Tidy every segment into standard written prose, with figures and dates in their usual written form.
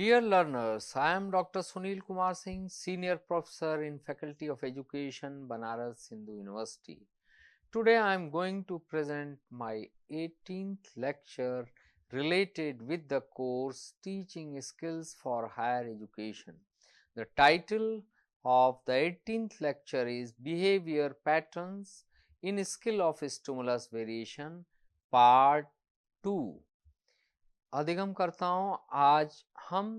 Dear learners, I am Dr. Sunil Kumar Singh, Senior Professor in Faculty of Education, Banaras Hindu University. Today I am going to present my 18th lecture related with the course Teaching Skills for Higher Education. The title of the 18th lecture is Behavior Patterns in Skill of Stimulus Variation, Part 2. अधिगम करता हूँ। आज हम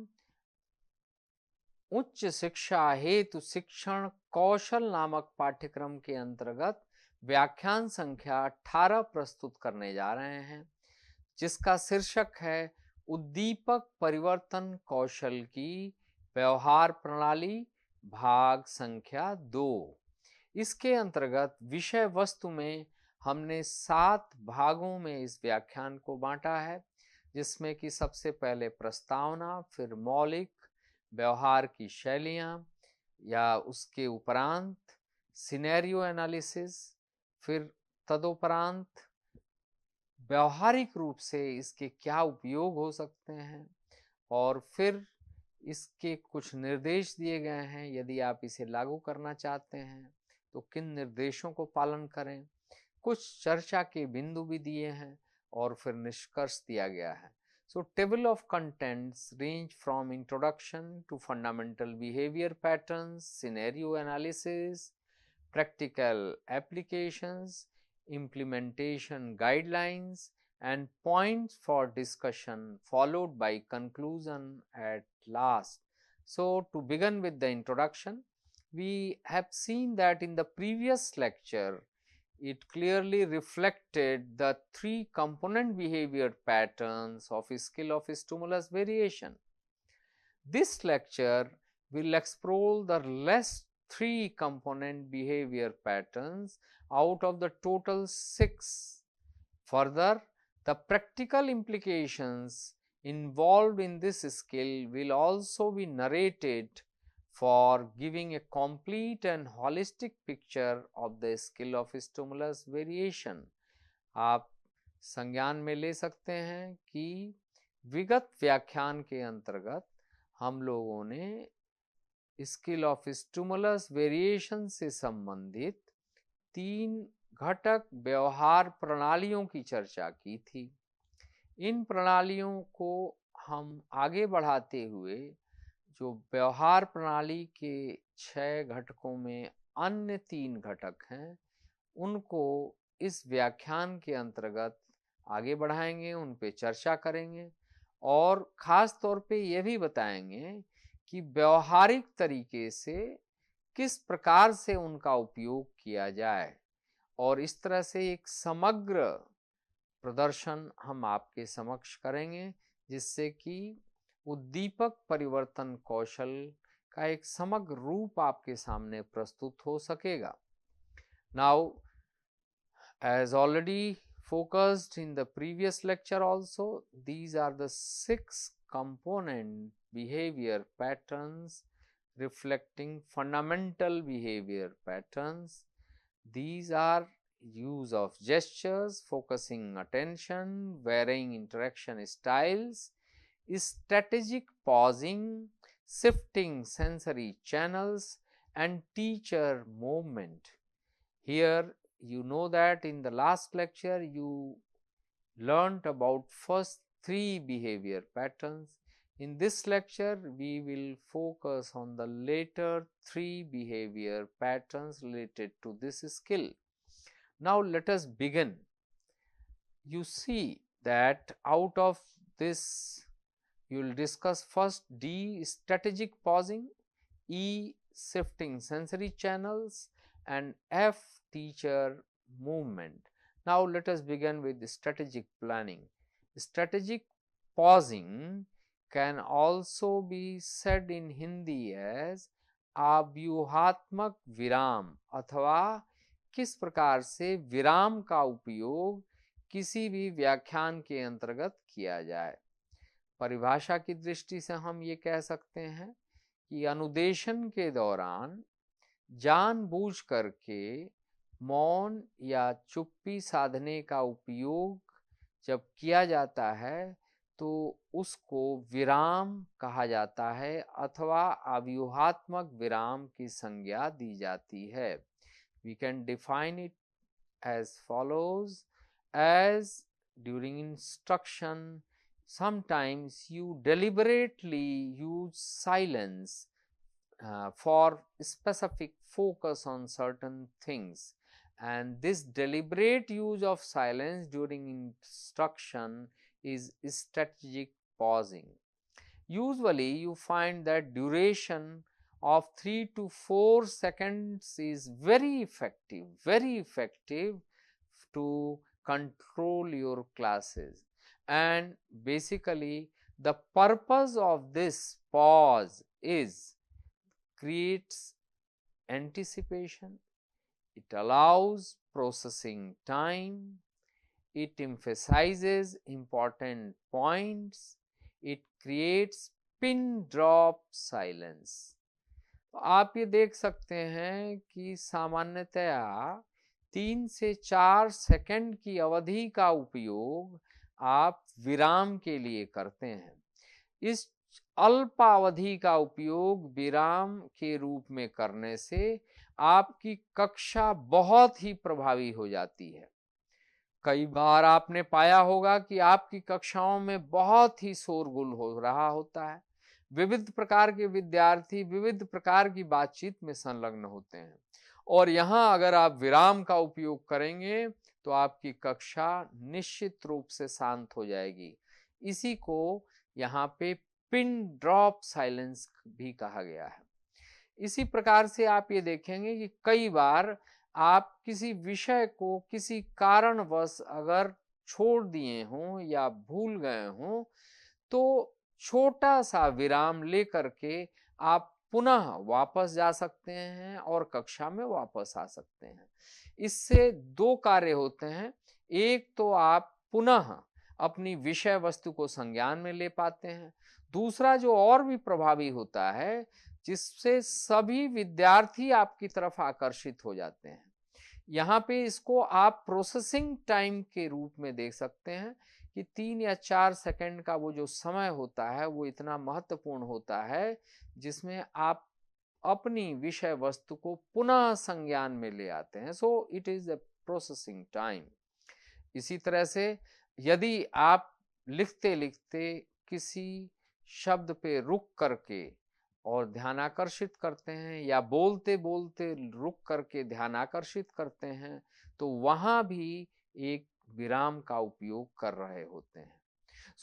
उच्च शिक्षा हेतु शिक्षण कौशल नामक पाठ्यक्रम के अंतर्गत व्याख्यान संख्या 18 प्रस्तुत करने जा रहे हैं, जिसका शीर्षक है उद्दीपक परिवर्तन कौशल की व्यवहार प्रणाली, भाग संख्या 2। इसके अंतर्गत विषय वस्तु में हमने 7 भागों में इस व्याख्यान को बांटा है, जिसमें कि सबसे पहले प्रस्तावना, फिर मौलिक व्यवहार की शैलियाँ या उसके उपरांत सिनेरियो एनालिसिस, फिर तदुपरांत व्यवहारिक रूप से इसके क्या उपयोग हो सकते हैं, और फिर इसके कुछ निर्देश दिए गए हैं। यदि आप इसे लागू करना चाहते हैं तो किन निर्देशों को पालन करें, कुछ चर्चा के बिंदु भी दिए हैं और फिर निष्कर्ष दिया गया है। So table of contents range from introduction to fundamental behavior patterns, scenario analysis, practical applications, implementation guidelines, and points for discussion, followed by conclusion at last. So to begin with the introduction, we have seen that in the previous lecture it clearly reflected the 3 component behavior patterns of skill of stimulus variation. This lecture will explore the less 3 component behavior patterns out of the total 6. Further, the practical implications involved in this skill will also be narrated for giving a complete and holistic picture of the skill of stimulus variation. आप संज्ञान में ले सकते हैं कि विगत व्याख्यान के अंतर्गत हम लोगों ने स्किल ऑफ स्टिमुलस वेरिएशन से संबंधित 3 घटक व्यवहार प्रणालियों की चर्चा की थी। इन प्रणालियों को हम आगे बढ़ाते हुए जो व्यवहार प्रणाली के 6 घटकों में अन्य 3 घटक हैं, उनको इस व्याख्यान के अंतर्गत आगे बढ़ाएंगे, उन पे चर्चा करेंगे और ख़ास तौर पे ये भी बताएंगे कि व्यवहारिक तरीके से किस प्रकार से उनका उपयोग किया जाए, और इस तरह से एक समग्र प्रदर्शन हम आपके समक्ष करेंगे, जिससे कि उद्दीपक परिवर्तन कौशल का एक समग्र रूप आपके सामने प्रस्तुत हो सकेगा। Now, as already focused in the previous lecture also, these are the 6 component behavior patterns reflecting fundamental behavior patterns. These are use of gestures, focusing attention, varying interaction styles, strategic pausing, shifting sensory channels, and teacher movement. Here you know that in the last lecture you learnt about first 3 behavior patterns. In this lecture we will focus on the later 3 behavior patterns related to this skill. Now let us begin. You see that out of this you will discuss first D, strategic pausing, E, shifting sensory channels, and F, teacher movement. Now let us begin with the strategic planning. Strategic pausing can also be said in Hindi as अव्यूहात्मक विराम, अथवा किस प्रकार से विराम का उपयोग किसी भी व्याख्यान के अंतर्गत किया जाए। परिभाषा की दृष्टि से हम ये कह सकते हैं कि अनुदेशन के दौरान जानबूझ करके मौन या चुप्पी साधने का उपयोग जब किया जाता है तो उसको विराम कहा जाता है अथवा अव्यूहात्मक विराम की संज्ञा दी जाती है। We can define it as follows: as during instruction, sometimes you deliberately use silence for specific focus on certain things, and this deliberate use of silence during instruction is strategic pausing. Usually you find that duration of 3 to 4 seconds is very effective to control your classes. And basically the purpose of this pause is creates anticipation, it allows processing time, it emphasizes important points, it creates pin drop silence. तो आप ये देख सकते हैं कि सामान्यतया 3 से 4 second की अवधि का उपयोग आप विराम के लिए करते हैं। इस अल्पावधि का उपयोग विराम के रूप में करने से आपकी कक्षा बहुत ही प्रभावी हो जाती है। कई बार आपने पाया होगा कि आपकी कक्षाओं में बहुत ही शोरगुल हो रहा होता है, विविध प्रकार के विद्यार्थी विविध प्रकार की बातचीत में संलग्न होते हैं, और यहाँ अगर आप विराम का उपयोग करेंगे तो आपकी कक्षा निश्चित रूप से शांत हो जाएगी। इसी को यहाँ पे पिन ड्रॉप साइलेंस भी कहा गया है। इसी प्रकार से आप ये देखेंगे कि कई बार आप किसी विषय को किसी कारणवश अगर छोड़ दिए हों या भूल गए हों तो छोटा सा विराम लेकर के आप पुनः वापस जा सकते हैं और कक्षा में वापस आ सकते हैं। इससे दो कार्य होते हैं, एक तो आप पुनः अपनी विषय वस्तु को संज्ञान में ले पाते हैं, दूसरा जो और भी प्रभावी होता है जिससे सभी विद्यार्थी आपकी तरफ आकर्षित हो जाते हैं। यहाँ पे इसको आप प्रोसेसिंग टाइम के रूप में देख सकते हैं कि 3 या 4 सेकंड का वो जो समय होता है वो इतना महत्वपूर्ण होता है जिसमें आप अपनी विषय वस्तु को पुनः संज्ञान में ले आते हैं। So it is a processing time. इसी तरह से यदि आप लिखते लिखते किसी शब्द पे रुक करके और ध्यान आकर्षित करते हैं या बोलते बोलते रुक करके ध्यान आकर्षित करते हैं तो वहां भी एक विराम का उपयोग कर रहे होते हैं।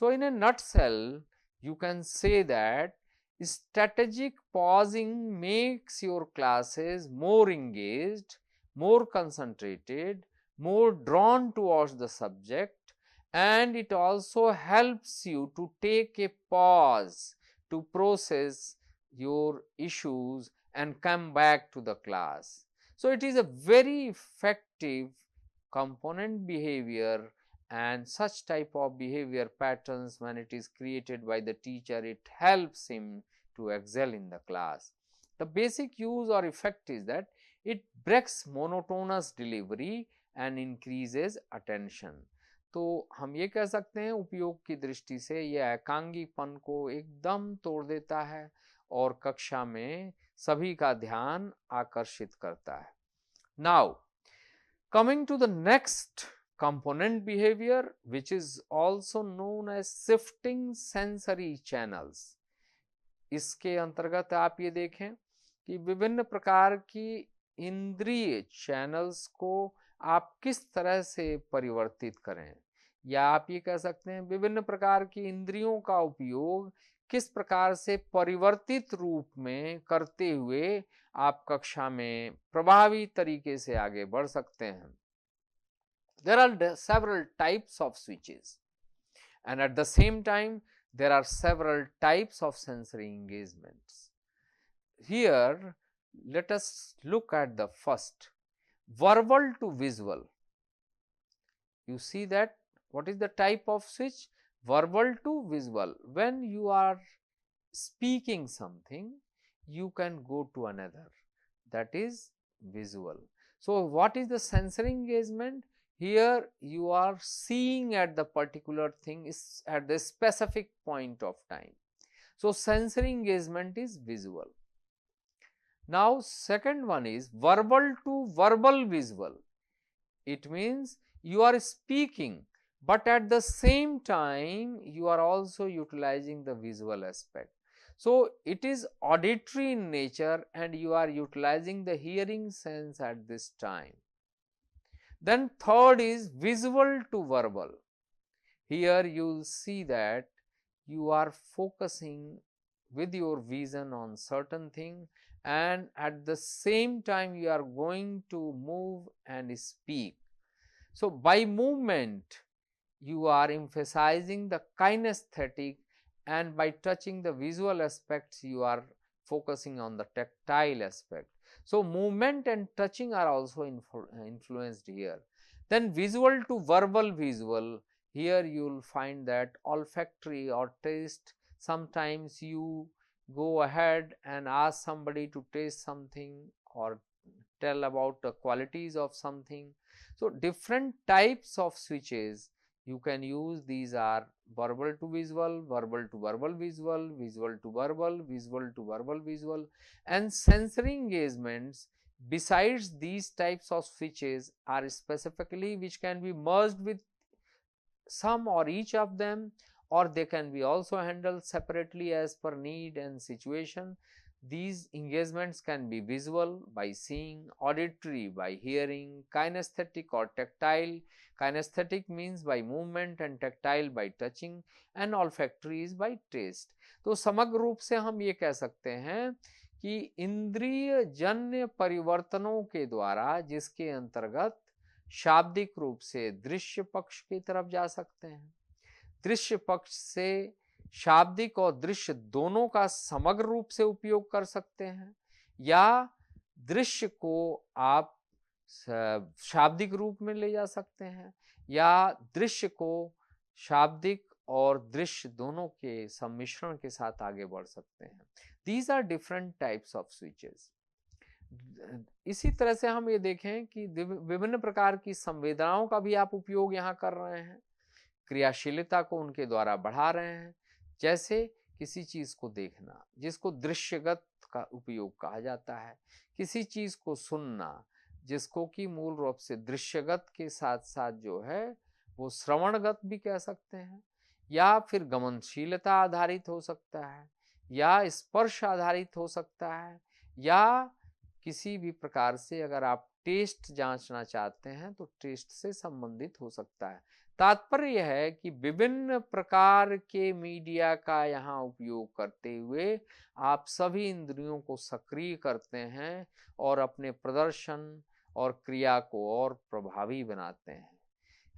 So in a nutshell you can say that strategic pausing makes your classes more engaged, more concentrated, more drawn towards the subject, and it also helps you to take a pause to process your issues and come back to the class. So it is a very effective component behavior, and such type of behavior patterns, when it is created by the teacher, it helps him to excel in the class. The basic use or effect is that it breaks monotonous delivery and increases attention. तो हम ये कह सकते हैं उपयोग की दृष्टि से यह एकांगीपन को एकदम तोड़ देता है और कक्षा में सभी का ध्यान आकर्षित करता है। Now coming to the next component behavior, which is also known as shifting sensory channels. इसके अंतर्गत आप ये देखें कि विभिन्न प्रकार की इंद्रिय चैनल्स को आप किस तरह से परिवर्तित करें, या आप ये कह सकते हैं विभिन्न प्रकार की इंद्रियों का उपयोग किस प्रकार से परिवर्तित रूप में करते हुए आप कक्षा में प्रभावी तरीके से आगे बढ़ सकते हैं। There are several types of switches, and at the same time there are several types of sensory engagements. Here let us look at the first, verbal to visual. You see that what is the type of switch? Verbal to visual. When you are speaking something, you can go to another, that is visual. So what is the sensory engagement? Here you are seeing at the particular thing is at the specific point of time. So sensory engagement is visual. Now second one is verbal to verbal visual. It means you are speaking, but at the same time you are also utilizing the visual aspect. So it is auditory in nature and you are utilizing the hearing sense at this time. Then third is visual to verbal. Here you will see that you are focusing with your vision on certain thing, and at the same time you are going to move and speak. So by movement you are emphasizing the kinesthetic, and by touching the visual aspects you are focusing on the tactile aspect. So movement and touching are also influenced here. Then visual to verbal visual, here you will find that olfactory or taste, sometimes you go ahead and ask somebody to taste something or tell about the qualities of something. So different types of switches you can use. These are verbal to visual, verbal to verbal visual, visual to verbal, visual to verbal visual, and sensory engagements besides these types of switches are specifically which can be merged with some or each of them, or they can be also handled separately as per need and situation. These engagements can be visual by seeing, auditory by hearing, kinesthetic or tactile. Kinesthetic means by movement and tactile by touching, and olfactory is by taste. तो समग्र रूप से हम ये कह सकते हैं कि इंद्रिय जन्य परिवर्तनों के द्वारा जिसके अंतर्गत शाब्दिक रूप से दृश्य पक्ष की तरफ जा सकते हैं, दृश्य पक्ष से शाब्दिक और दृश्य दोनों का समग्र रूप से उपयोग कर सकते हैं, या दृश्य को आप शाब्दिक रूप में ले जा सकते हैं, या दृश्य को शाब्दिक और दृश्य दोनों के सम्मिश्रण के साथ आगे बढ़ सकते हैं. These are different types of switches. इसी तरह से हम ये देखें कि विभिन्न प्रकार की संवेदनाओं का भी आप उपयोग यहाँ कर रहे हैं, क्रियाशीलता को उनके द्वारा बढ़ा रहे हैं. जैसे किसी चीज को देखना, जिसको दृश्यगत का उपयोग कहा जाता है, किसी चीज को सुनना, जिसको कि मूल रूप से दृश्यगत के साथ साथ जो है वो श्रवणगत भी कह सकते हैं, या फिर गमनशीलता आधारित हो सकता है, या स्पर्श आधारित हो सकता है, या किसी भी प्रकार से अगर आप टेस्ट जांचना चाहते हैं तो टेस्ट से संबंधित हो सकता है. तात्पर्य यह है कि विभिन्न प्रकार के मीडिया का यहाँ उपयोग करते हुए आप सभी इंद्रियों को सक्रिय करते हैं और अपने प्रदर्शन और क्रिया को और प्रभावी बनाते हैं.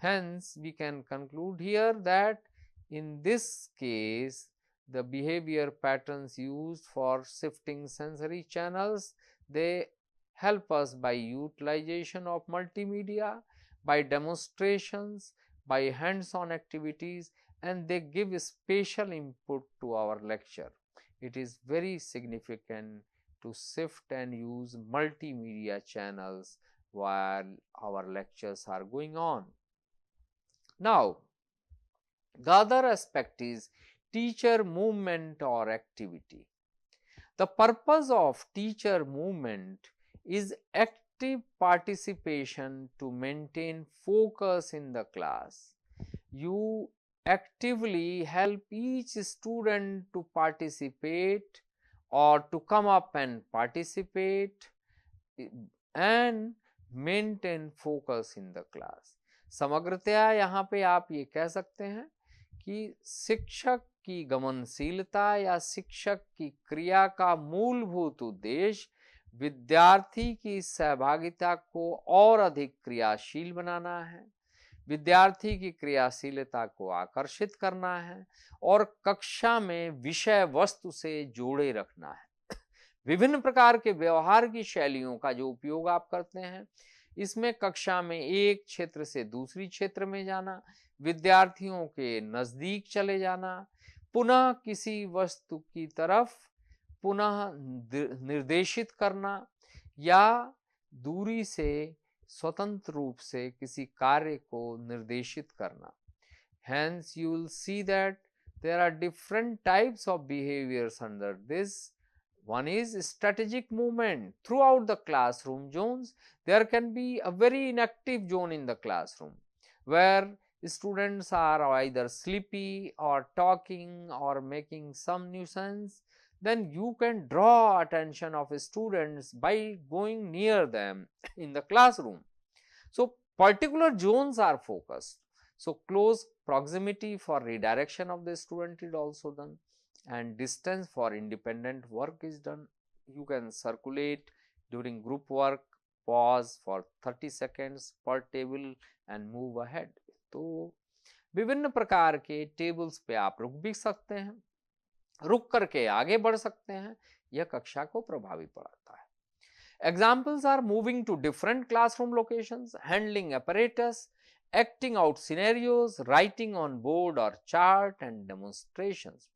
Hence, we can conclude here that in this case, the behavior patterns used for shifting sensory channels, they help us by utilization of multimedia, by demonstrations, by hands-on activities, and they give special input to our lecture. It is very significant to shift and use multimedia channels while our lectures are going on. Now, the other aspect is teacher movement or activity. The purpose of teacher movement is active participation to maintain focus in the class. You actively help each student to participate or to come up and participate and maintain focus in the class. समग्रतया यहाँ पे आप ये कह सकते हैं कि शिक्षक की गमनशीलता या शिक्षक की क्रिया का मूलभूत उद्देश्य विद्यार्थी की सहभागिता को और अधिक क्रियाशील बनाना है, विद्यार्थी की क्रियाशीलता को आकर्षित करना है और कक्षा में विषय वस्तु से जोड़े रखना है. विभिन्न प्रकार के व्यवहार की शैलियों का जो उपयोग आप करते हैं, इसमें कक्षा में एक क्षेत्र से दूसरी क्षेत्र में जाना, विद्यार्थियों के नजदीक चले जाना, पुनः किसी वस्तु की तरफ पुनः निर्देशित करना, या दूरी से स्वतंत्र रूप से किसी कार्य को निर्देशित करना। Hence, you will see that there are different types of behaviors under this. One is strategic movement throughout the classroom zones. There can be a very inactive zone in the classroom where students are either sleepy or talking or making some nuisance. Then you can draw attention of students by going near them in the classroom. So, particular zones are focused. So, close proximity for redirection of the student is also done, and distance for independent work is done. You can circulate during group work, pause for 30 seconds per table and move ahead. तो विभिन्न प्रकार के tables पे आप रुक भी सकते हैं, रुक करके आगे बढ़ सकते हैं, यह कक्षा को प्रभावी बनाता है। Examples are moving to different classroom locations, handling apparatus, acting out scenarios, writing on board or chart, and demonstrations.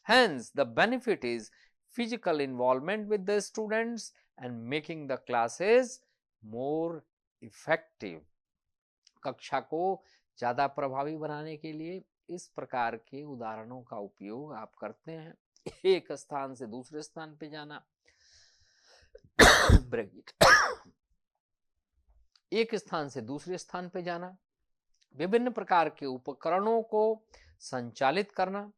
Hence, the benefit is physical involvement with the students and making the classes more effective. कक्षा को ज़्यादा प्रभावी बनाने के लिए इस प्रकार के उदाहरणों का उपयोग आप करते हैं। एक स्थान से दूसरे स्थान पे जाना, एक स्थान से दूसरे स्थान पे जाना, विभिन्न प्रकार के उपकरणों को संचालित करना,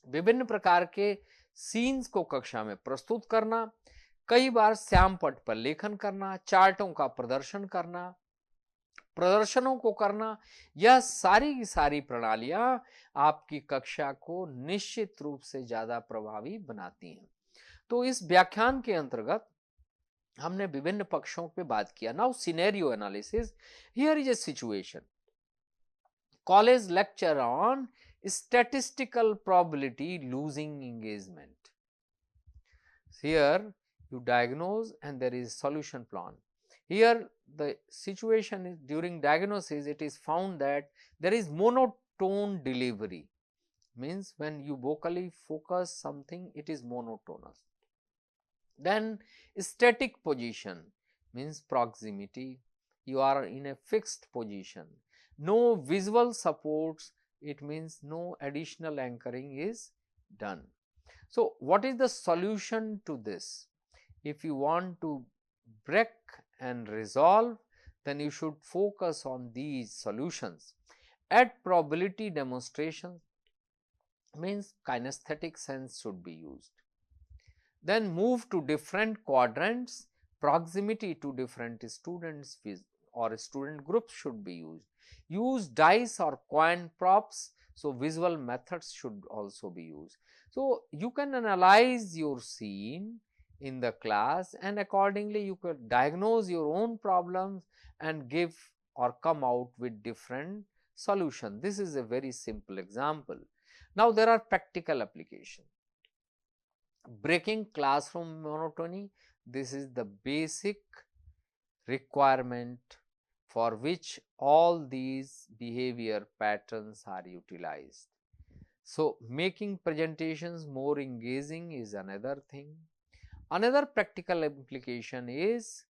विभिन्न प्रकार के सीन्स को कक्षा में प्रस्तुत करना, कई बार श्यामपट पर लेखन करना, चार्टों का प्रदर्शन करना, प्रदर्शनों को करना, यह सारी की सारी प्रणालियां आपकी कक्षा को निश्चित रूप से ज्यादा प्रभावी बनाती हैं। तो इस व्याख्यान के अंतर्गत हमने विभिन्न पक्षों पे बात किया। Now scenario analysis, here is a situation, college lecture on statistical probability losing engagement. Here you diagnose and there is solution plan. Here the situation is, during diagnosis it is found that there is monotone delivery, means when you vocally focus something it is monotonous. Then static position means proximity, you are in a fixed position. No visual supports, it means no additional anchoring is done. So, what is the solution to this? If you want to break and resolve, then you should focus on these solutions. At probability demonstration means kinesthetic sense should be used. Then move to different quadrants, proximity to different students or student groups should be used. Use dice or coin props, so visual methods should also be used. So, you can analyze your scene in the class and accordingly you could diagnose your own problems and give or come out with different solutions. This is a very simple example. Now, there are practical applications. Breaking classroom monotony, this is the basic requirement for which all these behavior patterns are utilized. So, making presentations more engaging is another thing. Another practical application is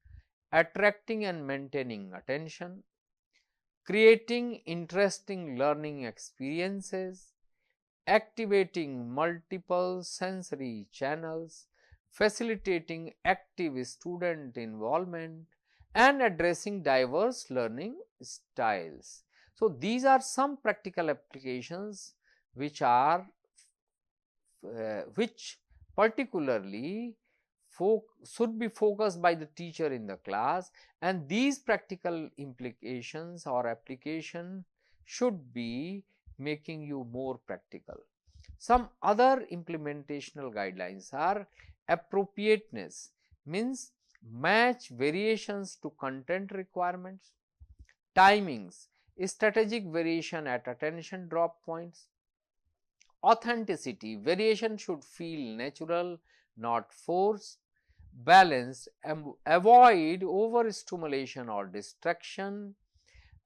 attracting and maintaining attention, creating interesting learning experiences, activating multiple sensory channels, facilitating active student involvement, and addressing diverse learning styles. So, these are some practical applications which are which particularly should be focused by the teacher in the class, and these practical implications or application should be making you more practical. Some other implementational guidelines are appropriateness, means match variations to content requirements, timings, strategic variation at attention drop points, authenticity, variation should feel natural, not forced, balanced, avoid overstimulation or distraction,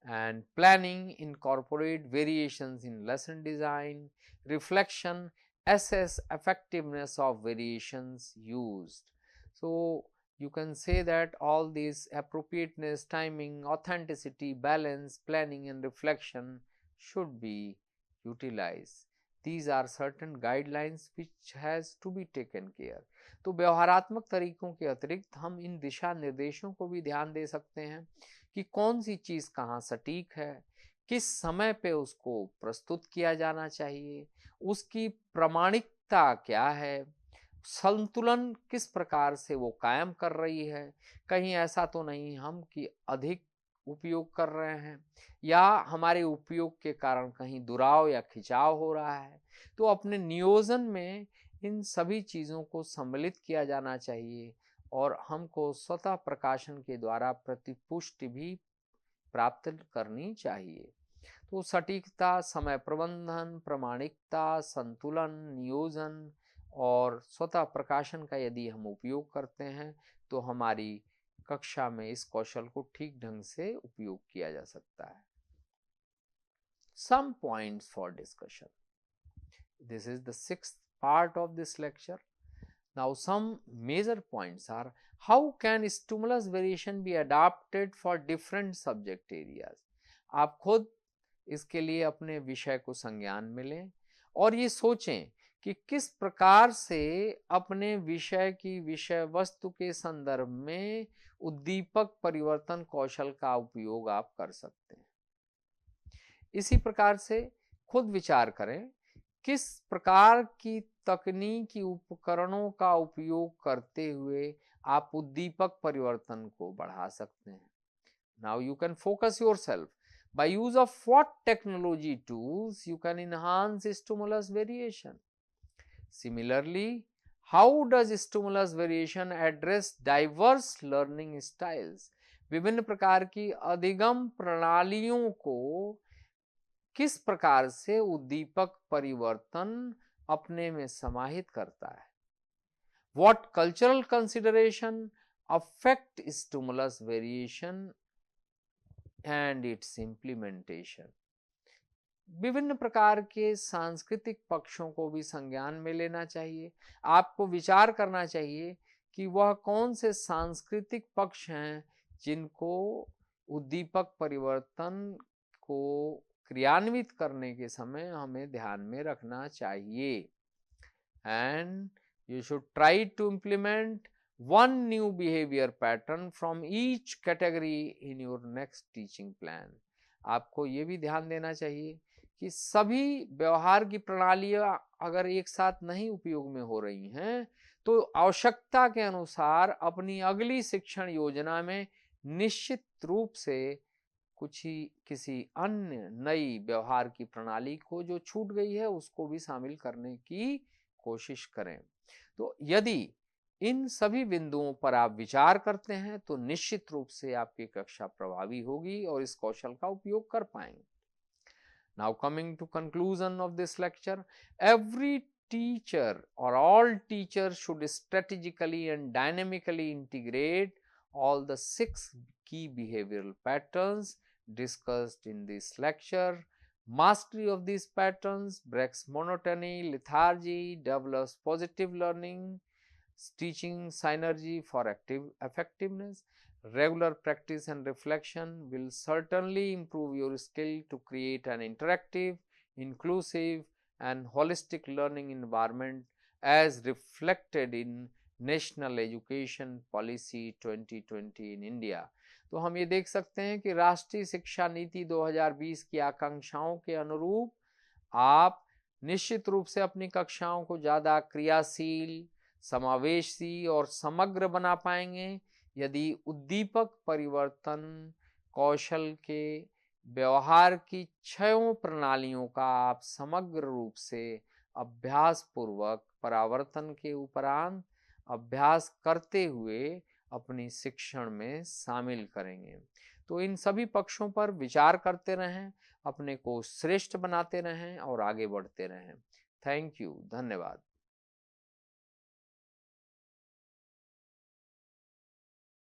and planning, incorporate variations in lesson design, reflection, assess effectiveness of variations used. So, you can say that all these appropriateness, timing, authenticity, balance, planning and reflection should be utilized. These are certain guidelines which has to be taken care. तो व्यवहारात्मक तरीकों के अतिरिक्त हम इन दिशा निर्देशों को भी ध्यान दे सकते हैं कि कौन सी चीज कहाँ सटीक है, किस समय पे उसको प्रस्तुत किया जाना चाहिए, उसकी प्रामाणिकता क्या है, संतुलन किस प्रकार से वो कायम कर रही है, कहीं ऐसा तो नहीं हम कि अधिक उपयोग कर रहे हैं या हमारे उपयोग के कारण कहीं दुराव या खिंचाव हो रहा है। तो अपने नियोजन में इन सभी चीज़ों को सम्मिलित किया जाना चाहिए और हमको स्वतः प्रकाशन के द्वारा प्रतिपुष्टि भी प्राप्त करनी चाहिए। तो सटीकता, समय प्रबंधन, प्रामाणिकता, संतुलन, नियोजन और स्वतः प्रकाशन का यदि हम उपयोग करते हैं तो हमारी कक्षा में इस कौशल को ठीक ढंग से उपयोग किया जा सकता है। Some points for discussion. This is the 6th part of this lecture. Now some major points are, how can stimulus variation be adapted for different subject areas? आप खुद इसके लिए अपने विषय को संज्ञान में लें और ये सोचें कि किस प्रकार से अपने विषय की विषय वस्तु के संदर्भ में उद्दीपक परिवर्तन कौशल का उपयोग आप कर सकते हैं। इसी प्रकार से खुद विचार करें किस प्रकार की तकनीकी उपकरणों का उपयोग करते हुए आप उद्दीपक परिवर्तन को बढ़ा सकते हैं। Now you can focus yourself. By use of what technology tools you can enhance stimulus variation? Similarly, how does stimulus variation address diverse learning styles? विभिन्न प्रकार की अधिगम प्रणालियों को किस प्रकार से उद्दीपक परिवर्तन अपने में समाहित करता है? What cultural consideration affect stimulus variation and its implementation? विभिन्न प्रकार के सांस्कृतिक पक्षों को भी संज्ञान में लेना चाहिए। आपको विचार करना चाहिए कि वह कौन से सांस्कृतिक पक्ष हैं जिनको उद्दीपक परिवर्तन को क्रियान्वित करने के समय हमें ध्यान में रखना चाहिए। And you should try to implement one new behavior pattern from each category in your next teaching plan. आपको ये भी ध्यान देना चाहिए कि सभी व्यवहार की प्रणालियां अगर एक साथ नहीं उपयोग में हो रही हैं तो आवश्यकता के अनुसार अपनी अगली शिक्षण योजना में निश्चित रूप से किसी अन्य नई व्यवहार की प्रणाली को जो छूट गई है उसको भी शामिल करने की कोशिश करें। तो यदि इन सभी बिंदुओं पर आप विचार करते हैं तो निश्चित रूप से आपकी कक्षा प्रभावी होगी और इस कौशल का उपयोग कर पाएंगे। Now coming to conclusion of this lecture, every teacher or all teachers should strategically and dynamically integrate all the 6 key behavioral patterns discussed in this lecture. Mastery of these patterns breaks monotony, lethargy, develops positive learning, teaching synergy for effectiveness. Regular practice and reflection will certainly improve your skill to create an interactive, inclusive and holistic learning environment as reflected in National Education Policy 2020 in India. तो हम ये देख सकते हैं कि राष्ट्रीय शिक्षा नीति 2020 की आकांक्षाओं के अनुरूप आप निश्चित रूप से अपनी कक्षाओं को ज़्यादा क्रियाशील, समावेशी और समग्र बना पाएंगे यदि उद्दीपक परिवर्तन कौशल के व्यवहार की 6 प्रणालियों का आप समग्र रूप से अभ्यास पूर्वक परावर्तन के उपरांत अभ्यास करते हुए अपनी शिक्षण में शामिल करेंगे। तो इन सभी पक्षों पर विचार करते रहें, अपने को श्रेष्ठ बनाते रहें और आगे बढ़ते रहें। थैंक यू, धन्यवाद।